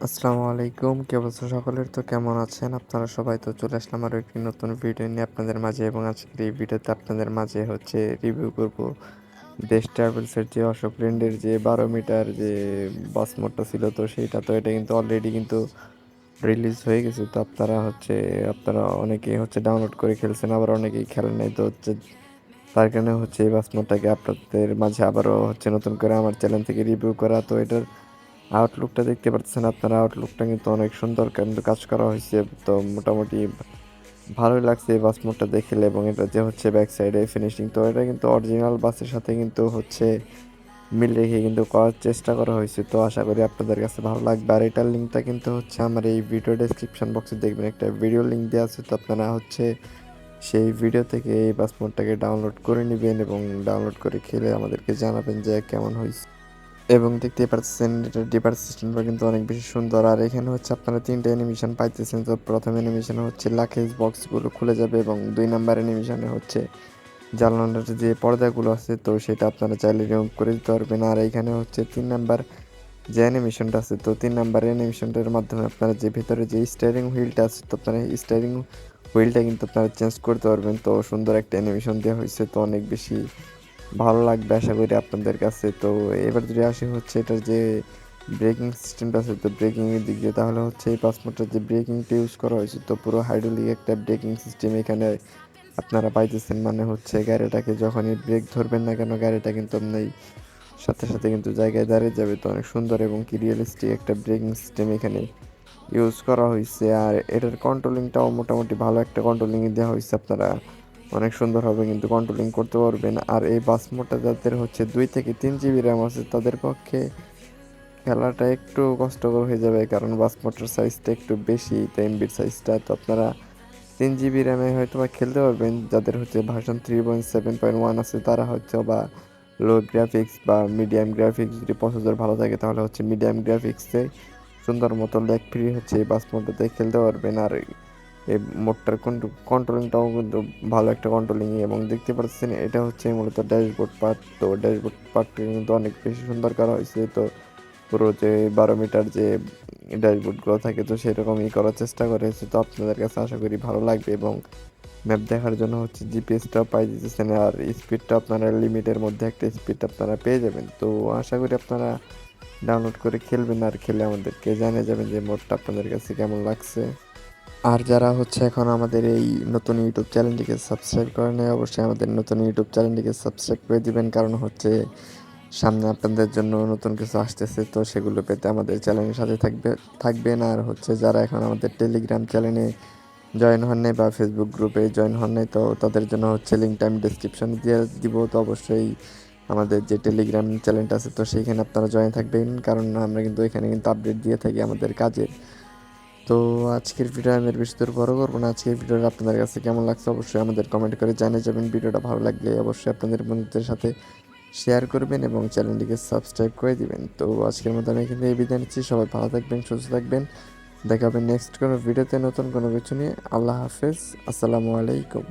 আসসালামু আলাইকুম। কি অবস্থা সকলের? তো কেমন আছেন? আপনারা সবাই তো চলে আসলাম আরও একটি নতুন ভিডিও নিয়ে আপনাদের মাঝে এবং আজকের এই ভিডিওতে আপনাদের মাঝে রিভিউ করব দেশ ট্রাভেলসের যে অশোক লেল্যান্ডের যে 12 মিটার যে বাস মোডটা ছিল তো সেইটা তো এটা কিন্তু অলরেডি কিন্তু রিলিজ হয়ে গেছে। তো আপনারা অনেকেই ডাউনলোড করে খেলছেন, আবার অনেকেই খেলেন নাই। তো তার কারণে এই বাস মোডটাকে আপনাদের মাঝে আবারও নতুন করে আমার চ্যানেল থেকে রিভিউ করা। তো এটার আউটলুকটা দেখতে পাচ্ছেন আপনারা। আউটলুকটা কিন্তু অনেক সুন্দর কিন্তু কাজ করা হয়েছে। তো মোটামুটি ভালোই লাগছে এই বাস মোডটা দেখলে, এবং এটা যে ব্যাক সাইডে ফিনিশিং, তো এটা কিন্তু অরিজিনাল বাসের সাথে কিন্তু মিল রেখে কিন্তু করার চেষ্টা করা হয়েছে। তো আশা করি আপনাদের কাছে ভালো লাগবে। আর এটার লিঙ্কটা কিন্তু আমার এই ভিডিও ডেসক্রিপশন বক্সে দেখবেন, একটা ভিডিও লিঙ্ক দেওয়া আছে। তো আপনারা সেই ভিডিও থেকে এই বাস মোডটাকে ডাউনলোড করে নেবেন এবং ডাউনলোড করে খেলে আমাদেরকে জানাবেন যে কেমন হয়েছে। এবং দেখতেই পাচ্ছেন এটার ডিপার সিস্টেমটা কিন্তু অনেক বেশি সুন্দর। আর এখানে আপনারা 3টা অ্যানিমেশন পাইতেছেন। তো প্রথম অ্যানিমেশনে লাগেজ বক্সগুলো খুলে যাবে, এবং 2 নাম্বার অ্যানিমেশনে জানালার যে পর্দাগুলো আছে তো সেটা আপনারা চাইলে রিমুভ করে দিতে পারবেন। আর এইখানে 3 নাম্বার যে অ্যানিমেশনটা আছে, তো 3 নাম্বার অ্যানিমেশনটার মাধ্যমে আপনারা যে ভেতরে যে স্টিয়ারিং হুইলটা আছে, তো আপনারা স্টিয়ারিং হুইলটা কিন্তু আপনারা চেঞ্জ করতে পারবেন। তো সুন্দর একটা অ্যানিমেশন দেওয়া হয়েছে, তো অনেক বেশি ভালো লাগবে আশা করি আপনাদের কাছে। তো এবার যদি আসি এটার যে ব্রেকিং সিস্টেমটা আছে, তো ব্রেকিংয়ের দিক দিয়ে তাহলে এই পাসপোর্টের যে ব্রেকিংটা ইউজ করা হয়েছে, তো পুরো হাইড্রোলিক একটা ব্রেকিং সিস্টেম এখানে আপনারা পাইতেছেন। মানে গাড়িটাকে যখনই ব্রেক ধরবেন না কেন, গাড়িটা কিন্তু আপনি সাথে সাথে কিন্তু জায়গায় দাঁড়িয়ে যাবে। তো অনেক সুন্দর এবং রিয়েলিস্টিক একটা ব্রেকিং সিস্টেম এখানে ইউজ করা হয়েছে। আর এটার কন্ট্রোলিংটাও মোটামুটি ভালো একটা কন্ট্রোলিং দেওয়া হয়েছে। আপনারা অনেক সুন্দরভাবে কিন্তু কন্ট্রোলিং করতে পারবেন। আর এই বাস মোডটা যাদের 2 থেকে 3 জিবি র্যাম আছে, তাদের পক্ষে খেলাটা একটু কষ্টকর হয়ে যাবে, কারণ বাস মোডটার সাইজটা একটু বেশি, তো এমবির সাইজটা। তো আপনারা 3 জিবি র্যামে হয়তো বা খেলতে পারবেন। যাদের ভার্সন 3.7.1 আছে, তারা বা লো গ্রাফিক্স বা মিডিয়াম গ্রাফিক্স যদি প্রসেসর ভালো থাকে, তাহলে মিডিয়াম গ্রাফিক্সে সুন্দর মতো ল্যাগ ফ্রি এই বাস মোডটাতে খেলতে পারবেন। আর এই মোডটার কন্ট্রোলিংটাও কিন্তু ভালো একটা কন্ট্রোলিং, এবং দেখতে পাচ্ছেন এটা মূলত ড্যাশবোর্ড পার্ট। তো ড্যাশবোর্ড পার্টটা কিন্তু অনেক বেশি সুন্দর করা হয়েছে। তো পুরো যে 12 মিটার যে ড্যাশবোর্ডগুলো থাকে, তো সেরকমই করার চেষ্টা করেছে। তো আপনাদের কাছে আশা করি ভালো লাগবে, এবং ম্যাপ দেখার জন্য জিপিএসটাও পাই দিতেছেন। আর স্পিডটা আপনারা লিমিটের মধ্যে একটা স্পিড আপনারা পেয়ে যাবেন। তো আশা করি আপনারা ডাউনলোড করে খেলবেন, আর খেলে আমাদেরকে জানিয়ে যাবেন যে মোডটা আপনাদের কাছে কেমন লাগছে। আর যারা এখন আমাদের এই নতুন ইউটিউব চ্যানেলটিকে সাবস্ক্রাইব করে নেয়, অবশ্যই আমাদের নতুন ইউটিউব চ্যানেলটিকে সাবস্ক্রাইব করে দিবেন, কারণ সামনে আপনাদের জন্য নতুন কিছু আসতেছে। তো সেগুলো পেতে আমাদের চ্যানেলের সাথে থাকবেন। আর যারা এখন আমাদের টেলিগ্রাম চ্যানেলে জয়েন হন নাই বা ফেসবুক গ্রুপে জয়েন হন নাই, তো তাদের জন্য লিঙ্কটা আমি ডিসক্রিপশনে দিয়ে দিব। তো অবশ্যই আমাদের যে টেলিগ্রাম চ্যানেলটা আছে, তো সেইখানে আপনারা জয়েন থাকবেন, কারণ আমরা কিন্তু এখানে কিন্তু আপডেট দিয়ে থাকি আমাদের কাজের। তো আজকের ভিডিও আমি এর বেশি দূর বড় করবো না। আজকের ভিডিওটা আপনাদের কাছে কেমন লাগছে অবশ্যই আমাদের কমেন্ট করে জানিয়ে যাবেন। ভিডিওটা ভালো লাগলে অবশ্যই আপনাদের বন্ধুদের সাথে শেয়ার করবেন এবং চ্যানেলটিকে সাবস্ক্রাইব করে দিবেন। তো আজকের মতো আমি এখানে এই বিদায় নিচ্ছি। সবাই ভালো থাকবেন, সুস্থ থাকবেন। দেখা হবে নেক্সট কোনো ভিডিওতে নতুন কোনো কিছু নিয়ে। আল্লাহ হাফেজ, আসসালামু আলাইকুম।